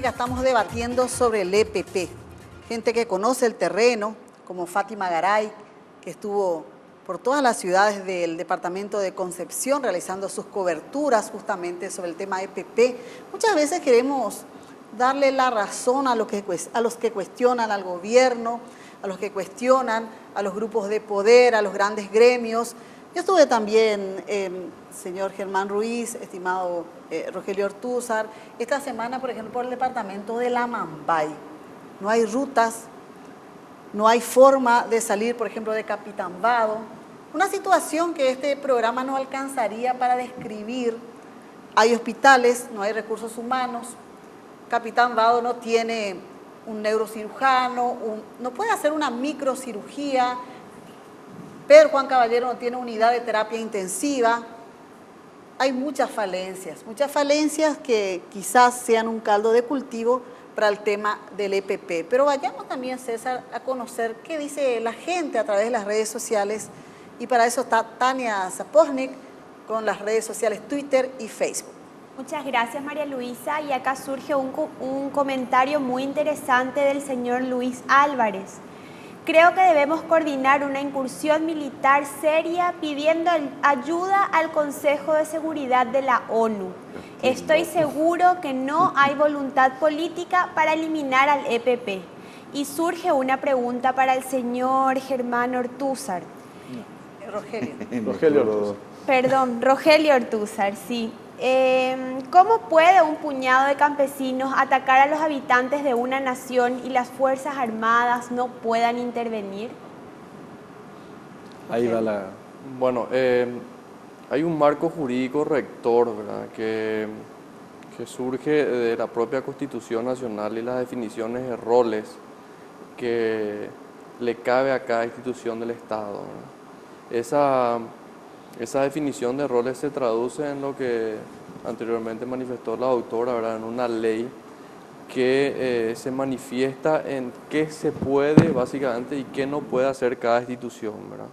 Latinoamérica estamos debatiendo sobre el EPP. Gente que conoce el terreno, como Fátima Garay, que estuvo por todas las ciudades del departamento de Concepción realizando sus coberturas justamente sobre el tema EPP. Muchas veces queremos darle la razón a los que cuestionan al gobierno, a los que cuestionan a los grupos de poder, a los grandes gremios. Yo estuve también, señor Germán Ruiz, estimado Rogelio Ortúzar, esta semana, por ejemplo, por el departamento de La Mambay. No hay rutas, no hay forma de salir, por ejemplo, de Capitán Vado. Una situación que este programa no alcanzaría para describir. Hay hospitales, no hay recursos humanos. Capitán Vado no tiene un neurocirujano, no puede hacer una microcirugía. Pedro Juan Caballero no tiene unidad de terapia intensiva. Hay muchas falencias que quizás sean un caldo de cultivo para el tema del EPP. Pero vayamos también, César, a conocer qué dice la gente a través de las redes sociales. Y para eso está Tania Zaposnik con las redes sociales Twitter y Facebook. Muchas gracias, María Luisa. Y acá surge un comentario muy interesante del señor Luis Álvarez. Creo que debemos coordinar una incursión militar seria pidiendo ayuda al Consejo de Seguridad de la ONU. Estoy seguro que no hay voluntad política para eliminar al EPP. Y surge una pregunta para el señor Germán Ortúzar. Rogelio Ortúzar, sí. ¿Cómo puede un puñado de campesinos atacar a los habitantes de una nación y las Fuerzas Armadas no puedan intervenir? Ahí va la... Bueno, hay un marco jurídico rector, ¿verdad?, que surge de la propia Constitución Nacional y las definiciones de roles que le cabe a cada institución del Estado, ¿verdad? Esa definición de roles se traduce en lo que anteriormente manifestó la doctora, ¿verdad?, en una ley que se manifiesta en qué se puede básicamente y qué no puede hacer cada institución, ¿verdad?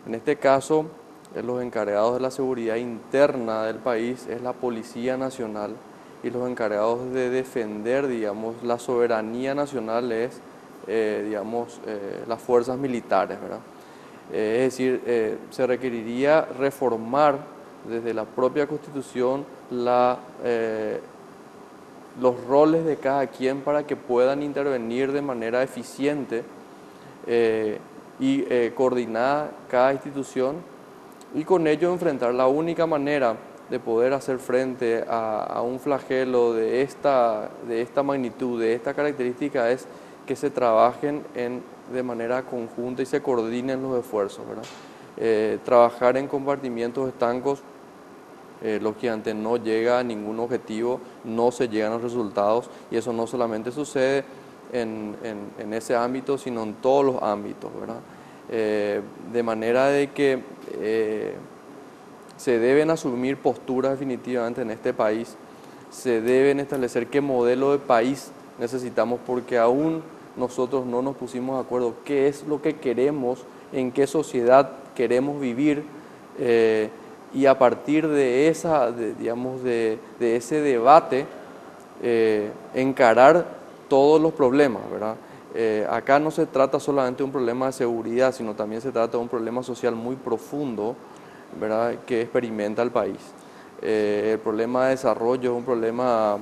En este caso, los encargados de la seguridad interna del país es la Policía Nacional y los encargados de defender, digamos, la soberanía nacional es, las fuerzas militares, ¿verdad? Es decir, se requeriría reformar desde la propia Constitución los roles de cada quien para que puedan intervenir de manera eficiente y coordinada cada institución y con ello enfrentar. La única manera de poder hacer frente a un flagelo de esta magnitud, de esta característica, es que se trabajen de manera conjunta y se coordinen los esfuerzos, ¿verdad? Trabajar en compartimientos estancos, lógicamente no llega a ningún objetivo, no se llegan a los resultados, y eso no solamente sucede en ese ámbito, sino en todos los ámbitos, ¿verdad? De manera de que se deben asumir posturas definitivamente en este país, se deben establecer qué modelo de país necesitamos, porque aún nosotros no nos pusimos de acuerdo qué es lo que queremos, en qué sociedad queremos vivir, y a partir de ese debate encarar todos los problemas, ¿verdad? Acá no se trata solamente de un problema de seguridad, sino también se trata de un problema social muy profundo, ¿verdad?, que experimenta el país. El problema de desarrollo es un problema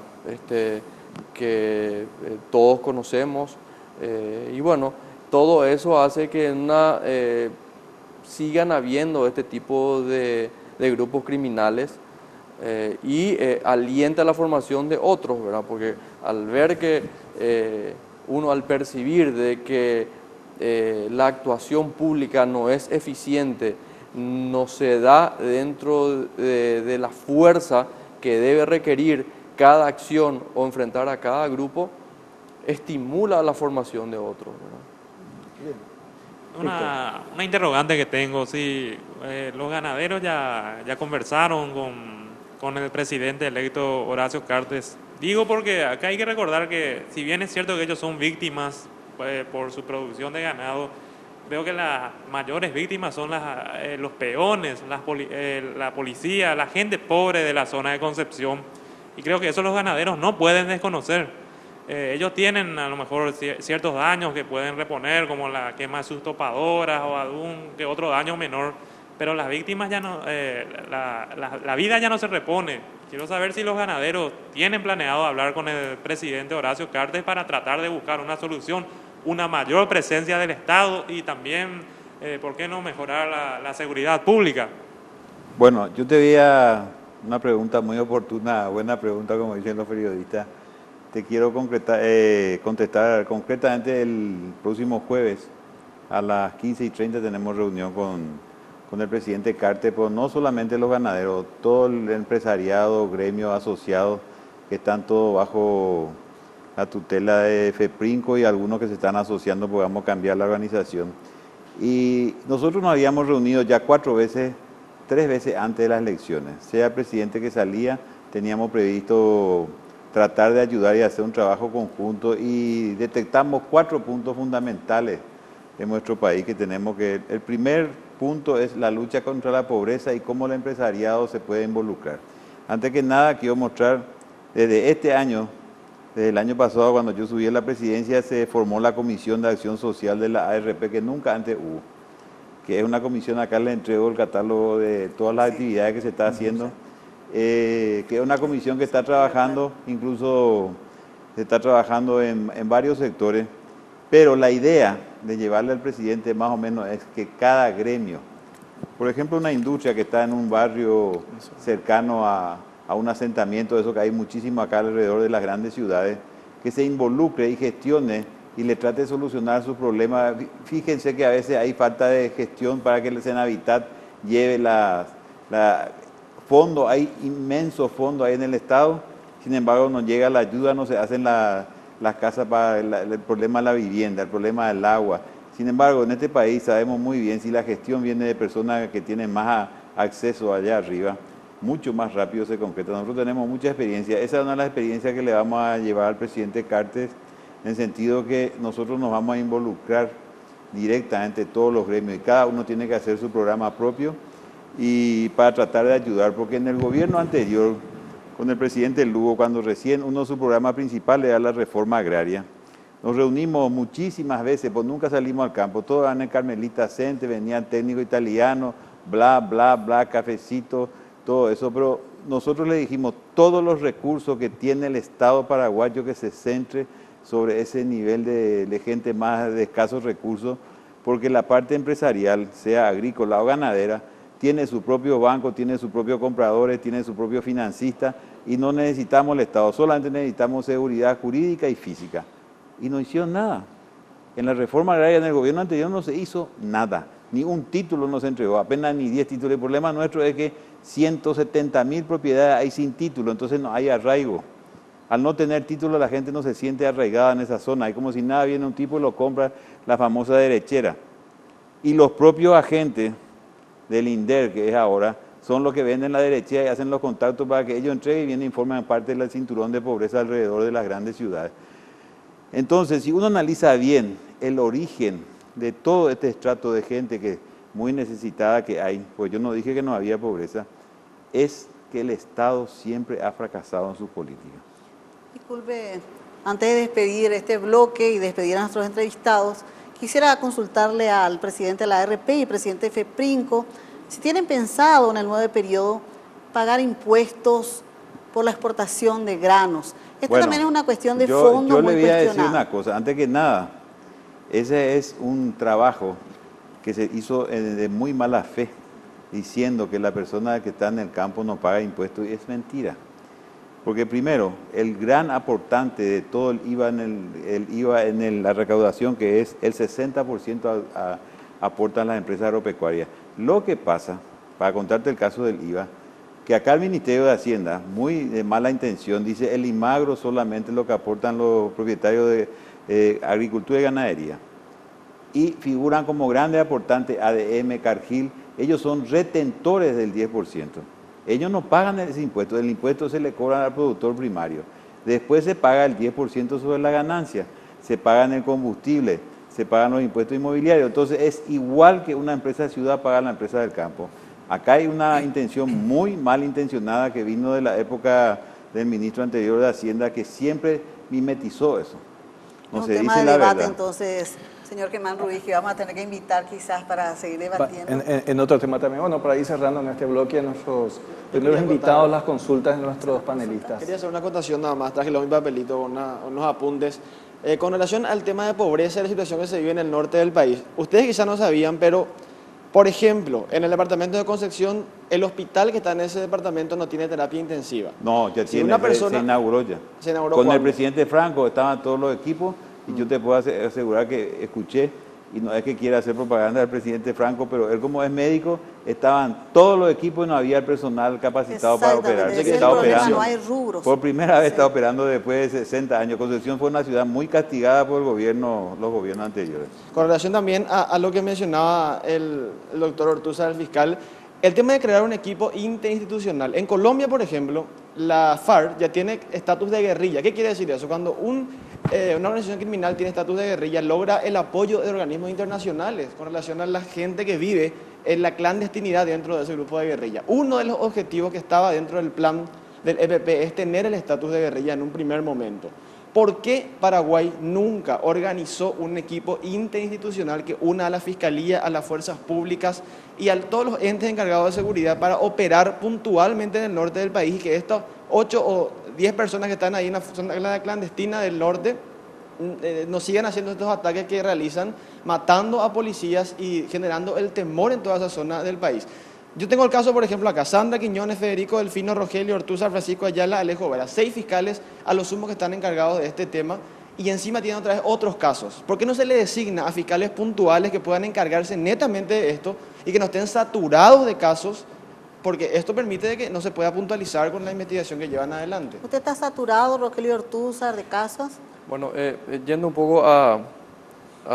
que todos conocemos, y bueno, todo eso hace que sigan habiendo este tipo de grupos criminales y alienta la formación de otros, ¿verdad? Porque al ver que al percibir de que la actuación pública no es eficiente, no se da dentro de la fuerza que debe requerir cada acción o enfrentar a cada grupo, estimula la formación de otros, ¿verdad? Una interrogante que tengo, sí, los ganaderos ya conversaron con el presidente electo Horacio Cartes. Digo porque acá hay que recordar que si bien es cierto que ellos son víctimas por su producción de ganado, veo que las mayores víctimas son los peones, la policía, la gente pobre de la zona de Concepción. Y creo que eso los ganaderos no pueden desconocer. ellos tienen a lo mejor ciertos daños que pueden reponer, como la quema de sus topadoras o algún que otro daño menor, pero las víctimas ya no, la vida ya no se repone. Quiero saber si los ganaderos tienen planeado hablar con el presidente Horacio Cartes para tratar de buscar una solución, una mayor presencia del Estado y también, ¿por qué no mejorar la seguridad pública? Bueno, yo te voy a una pregunta muy oportuna, buena pregunta como dicen los periodistas. Te quiero contestar concretamente el próximo jueves a las 15:30 tenemos reunión con el presidente Cartes, pero no solamente los ganaderos, todo el empresariado, gremios asociados que están todos bajo la tutela de FEPRINCO y algunos que se están asociando porque vamos a cambiar la organización. Y nosotros nos habíamos reunido ya 3 veces antes de las elecciones. Sea el presidente que salía, teníamos previsto tratar de ayudar y hacer un trabajo conjunto y detectamos 4 puntos fundamentales en nuestro país que tenemos que... El primer punto es la lucha contra la pobreza y cómo el empresariado se puede involucrar. Antes que nada, quiero mostrar, desde este año, desde el año pasado, cuando yo subí a la presidencia, se formó la Comisión de Acción Social de la ARP, que nunca antes hubo, que es una comisión, acá le entrego el catálogo de todas las actividades que se está haciendo, que es una comisión que está trabajando, incluso se está trabajando en varios sectores, pero la idea de llevarle al presidente más o menos es que cada gremio, por ejemplo una industria que está en un barrio cercano a un asentamiento, eso que hay muchísimo acá alrededor de las grandes ciudades, que se involucre y gestione y le trate de solucionar sus problemas. Fíjense que a veces hay falta de gestión para que el Senavitat lleve fondos, hay inmensos fondos ahí en el Estado, sin embargo no llega la ayuda, no se hacen las casas para el problema de la vivienda, el problema del agua. Sin embargo, en este país sabemos muy bien, si la gestión viene de personas que tienen más acceso allá arriba, mucho más rápido se concreta. Nosotros tenemos mucha experiencia. Esa es una de las experiencias que le vamos a llevar al presidente Cartes, en el sentido que nosotros nos vamos a involucrar directamente todos los gremios y cada uno tiene que hacer su programa propio y para tratar de ayudar, porque en el gobierno anterior, con el presidente Lugo, cuando recién uno de sus programas principales era la reforma agraria, nos reunimos muchísimas veces, pues nunca salimos al campo, todos eran en Carmelita Cente, venían técnicos italianos, bla, bla, bla, cafecito, todo eso, pero nosotros le dijimos todos los recursos que tiene el Estado paraguayo que se centre sobre ese nivel de gente más de escasos recursos, porque la parte empresarial, sea agrícola o ganadera, tiene su propio banco, tiene sus propios compradores, tiene su propio financista y no necesitamos el Estado, solamente necesitamos seguridad jurídica y física. Y no hicieron nada. En la reforma agraria en el gobierno anterior no se hizo nada, ni un título no se entregó, apenas ni 10 títulos. El problema nuestro es que 170.000 propiedades hay sin título, entonces no hay arraigo. Al no tener título la gente no se siente arraigada en esa zona, hay como si nada viene un tipo y lo compra, la famosa derechera. Y los propios agentes del INDER, que es ahora, son los que venden la derechera y hacen los contactos para que ellos entreguen y vienen e informan parte del cinturón de pobreza alrededor de las grandes ciudades. Entonces, si uno analiza bien el origen de todo este estrato de gente que muy necesitada que hay, pues yo no dije que no había pobreza, es que el Estado siempre ha fracasado en sus políticas. Disculpe, antes de despedir este bloque y despedir a nuestros entrevistados, quisiera consultarle al presidente de la ARP y presidente de FEPRINCO si tienen pensado en el nuevo periodo pagar impuestos por la exportación de granos. Esto también es una cuestión de fondo muy cuestionada. Yo le voy a decir una cosa, antes que nada, ese es un trabajo que se hizo de muy mala fe, diciendo que la persona que está en el campo no paga impuestos, y es mentira. Porque primero, el gran aportante de todo el IVA en la recaudación, que es el 60% aportan las empresas agropecuarias. Lo que pasa, para contarte el caso del IVA, que acá el Ministerio de Hacienda, muy de mala intención, dice el IMAGRO solamente lo que aportan los propietarios de agricultura y ganadería. Y figuran como grandes aportantes ADM, Cargill, ellos son retentores del 10%. Ellos no pagan ese impuesto, el impuesto se le cobra al productor primario. Después se paga el 10% sobre la ganancia, se pagan el combustible, se pagan los impuestos inmobiliarios. Entonces es igual que una empresa de ciudad paga la empresa del campo. Acá hay una intención muy mal intencionada que vino de la época del ministro anterior de Hacienda, que siempre mimetizó eso. No Es un se tema dice de la debate, verdad. entonces, señor Germán Ruiz, que vamos a tener que invitar quizás para seguir debatiendo. En otro tema también, bueno, para ir cerrando en este bloque, nuestros primeros invitados, las consultas de nuestros panelistas. Quería hacer una acotación nada más, traje un papelito, unos apuntes. Con relación al tema de pobreza y la situación que se vive en el norte del país, ustedes quizás no sabían, pero, por ejemplo, en el departamento de Concepción, el hospital que está en ese departamento no tiene terapia intensiva. No, ya Si tiene, una persona- se inauguró ya. ¿Se inauguró Con el cuándo? presidente Franco estaban todos los equipos y yo te puedo asegurar que escuché, y no es que quiera hacer propaganda del presidente Franco, pero él como es médico, estaban todos los equipos y no había el personal capacitado para operar. Exactamente, ese que es el Estaba problema, operando. no hay rubros. Por primera vez Sí. está operando después de 60 años. Concepción fue una ciudad muy castigada por el gobierno, los gobiernos anteriores. Con relación también a lo que mencionaba el doctor Ortúzar, el fiscal, el tema de crear un equipo interinstitucional. En Colombia, por ejemplo, la FARC ya tiene estatus de guerrilla. ¿Qué quiere decir eso? Cuando una organización criminal tiene estatus de guerrilla, logra el apoyo de organismos internacionales con relación a la gente que vive en la clandestinidad dentro de ese grupo de guerrilla. Uno de los objetivos que estaba dentro del plan del EPP es tener el estatus de guerrilla en un primer momento. ¿Por qué Paraguay nunca organizó un equipo interinstitucional que una a la Fiscalía, a las fuerzas públicas y a todos los entes encargados de seguridad para operar puntualmente en el norte del país y que estas 8 o 10 personas que están ahí en la zona clandestina del norte no sigan haciendo estos ataques que realizan, matando a policías y generando el temor en toda esa zona del país? Yo tengo el caso, por ejemplo, acá, Sandra Quiñones, Federico Delfino, Rogelio Ortúzar, Francisco Ayala, Alejo Vera, 6 fiscales a lo sumo que están encargados de este tema y encima tienen otra vez otros casos. ¿Por qué no se le designa a fiscales puntuales que puedan encargarse netamente de esto y que no estén saturados de casos? Porque esto permite de que no se pueda puntualizar con la investigación que llevan adelante. ¿Usted está saturado, Rogelio Ortúzar, de casos? Bueno, yendo un poco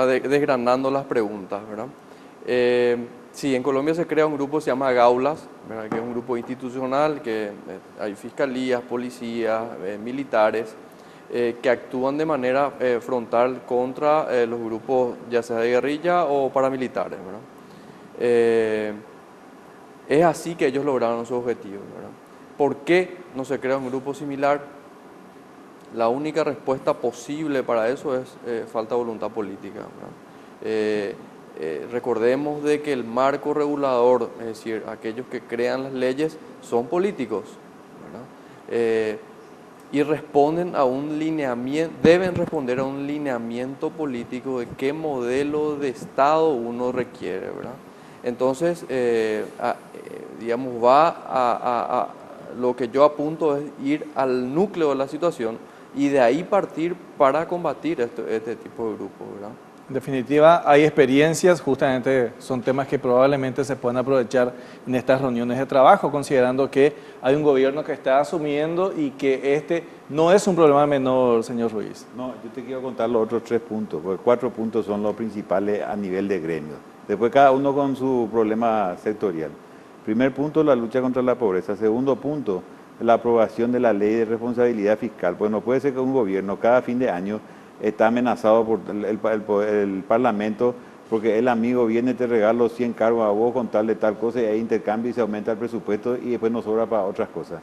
desgranando las preguntas, ¿verdad? Sí, en Colombia se crea un grupo que se llama Gaulas, ¿verdad? Que es un grupo institucional, que hay fiscalías, policías, militares, que actúan de manera frontal contra los grupos ya sea de guerrilla o paramilitares, ¿verdad? Es así que ellos lograron su objetivo, ¿verdad? ¿Por qué no se crea un grupo similar? La única respuesta posible para eso es falta de voluntad política, ¿verdad? Recordemos de que el marco regulador, es decir, aquellos que crean las leyes, son políticos, ¿verdad? Y responden a un lineamiento, deben responder a un lineamiento político de qué modelo de Estado uno requiere, ¿verdad? Entonces, digamos, lo que yo apunto es ir al núcleo de la situación y de ahí partir para combatir este tipo de grupos, ¿verdad? En definitiva, hay experiencias, justamente son temas que probablemente se puedan aprovechar en estas reuniones de trabajo, considerando que hay un gobierno que está asumiendo y que este no es un problema menor, señor Ruiz. No, yo te quiero contar los otros 3 puntos, porque 4 puntos son los principales a nivel de gremio. Después cada uno con su problema sectorial. Primer punto, la lucha contra la pobreza. Segundo punto, la aprobación de la ley de responsabilidad fiscal. Pues no puede ser que un gobierno cada fin de año está amenazado por el Parlamento porque el amigo viene, te regalo 100 cargos a vos con tal de tal cosa y hay intercambio y se aumenta el presupuesto y después nos sobra para otras cosas.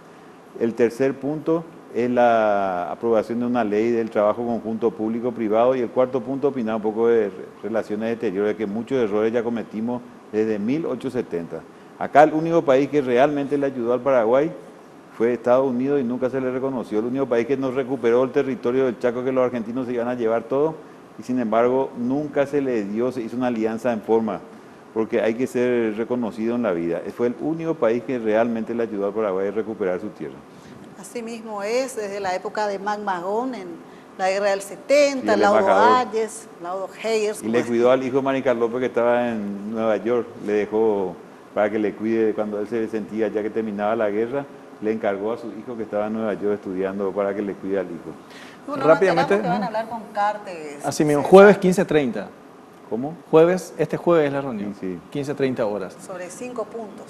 El tercer punto es la aprobación de una ley del trabajo conjunto público-privado y el cuarto punto, opinar un poco de relaciones exteriores, que muchos errores ya cometimos desde 1870. Acá el único país que realmente le ayudó al Paraguay fue Estados Unidos y nunca se le reconoció. El único país que nos recuperó el territorio del Chaco, que los argentinos se iban a llevar todo, y sin embargo nunca se le dio, se hizo una alianza en forma, porque hay que ser reconocido en la vida. Fue el único país que realmente le ayudó al Paraguay a recuperar su tierra. Así mismo es, desde la época de Magón en la guerra del 70, Sí, el Laudo embajador. Ayes, Laudo Hayers. Y le cuidó al hijo Maricar López, que estaba en Nueva York, le dejó para que le cuide cuando él se sentía, ya que terminaba la guerra, le encargó a su hijo que estaba en Nueva York estudiando para que le cuide al hijo. Bueno, Rápidamente, nos enteramos que van a hablar con Cartes. Así mismo, César, jueves 15:30. ¿Cómo? Este jueves es la reunión, Sí, 15:30 horas. Sobre 5 puntos.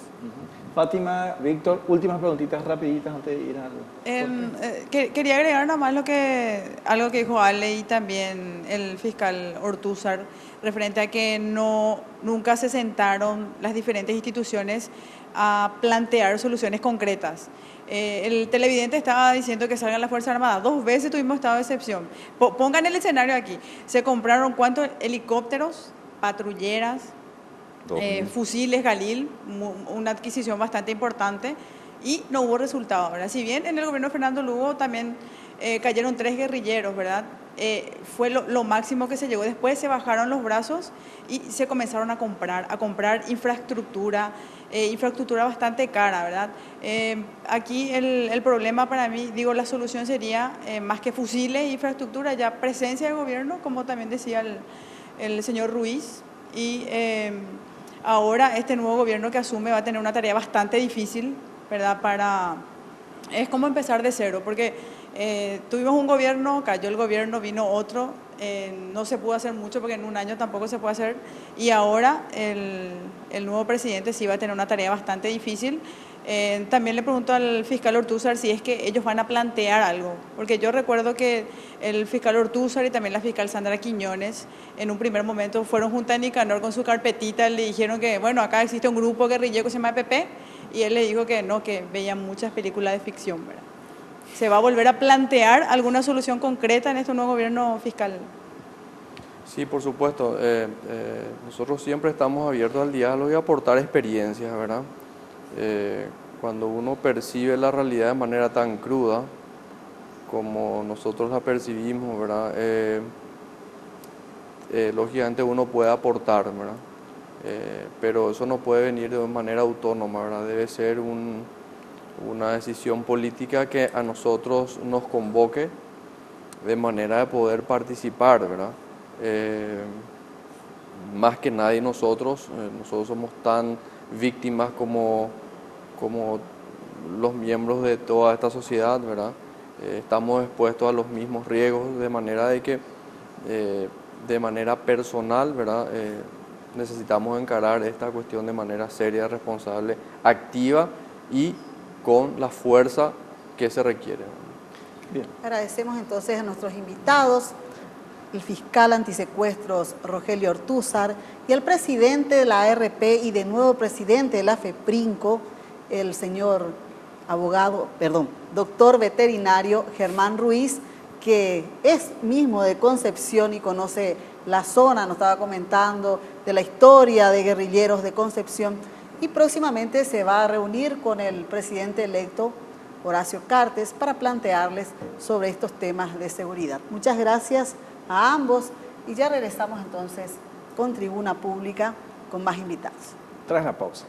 Fátima, Víctor, últimas preguntitas rapiditas antes de ir al... Quería agregar nada más algo que dijo Ale y también el fiscal Ortúzar, referente a que nunca se sentaron las diferentes instituciones a plantear soluciones concretas. El televidente estaba diciendo que salgan las Fuerzas Armadas. 2 veces tuvimos estado de excepción. Pongan el escenario aquí. Se compraron ¿cuántos helicópteros, patrulleras, fusiles Galil? Una adquisición bastante importante y no hubo resultado, ¿verdad? Si bien en el gobierno de Fernando Lugo también cayeron 3 guerrilleros, ¿verdad? Fue lo máximo que se llegó. Después se bajaron los brazos y se comenzaron a comprar infraestructura, infraestructura bastante cara, ¿verdad? Aquí el problema para mí, digo, la solución sería más que fusiles e infraestructura, ya presencia de gobierno, como también decía el señor Ruiz, y ahora este nuevo gobierno que asume va a tener una tarea bastante difícil, ¿verdad? Es como empezar de cero, porque tuvimos un gobierno, cayó el gobierno, vino otro, no se pudo hacer mucho porque en un año tampoco se puede hacer, y ahora el nuevo presidente sí va a tener una tarea bastante difícil. También le pregunto al fiscal Ortúzar si es que ellos van a plantear algo, porque yo recuerdo que el fiscal Ortúzar y también la fiscal Sandra Quiñones en un primer momento fueron junto a Nicanor con su carpetita, le dijeron que bueno, acá existe un grupo guerrillero que se llama EPP, y él le dijo que no, que veían muchas películas de ficción, ¿verdad? ¿Se va a volver a plantear alguna solución concreta en este nuevo gobierno fiscal? Sí, por supuesto. Nosotros siempre estamos abiertos al diálogo y a aportar experiencias, ¿verdad? Cuando uno percibe la realidad de manera tan cruda como nosotros la percibimos, ¿verdad? Lógicamente uno puede aportar, ¿verdad? Pero eso no puede venir de manera autónoma, ¿verdad? Debe ser una decisión política que a nosotros nos convoque de manera de poder participar, ¿verdad? Más que nadie nosotros somos tan víctimas como los miembros de toda esta sociedad, ¿verdad? Estamos expuestos a los mismos riesgos de manera de que de manera personal, ¿verdad? Necesitamos encarar esta cuestión de manera seria, responsable, activa y con la fuerza que se requiere. Bien. Agradecemos entonces a nuestros invitados, el fiscal antisecuestros Rogelio Ortúzar y el presidente de la ARP y de nuevo presidente de la FEPRINCO, el señor doctor veterinario Germán Ruiz, que es mismo de Concepción y conoce la zona, nos estaba comentando de la historia de guerrilleros de Concepción, y próximamente se va a reunir con el presidente electo Horacio Cartes para plantearles sobre estos temas de seguridad. Muchas gracias a ambos y ya regresamos entonces con Tribuna Pública con más invitados. Tras la pausa.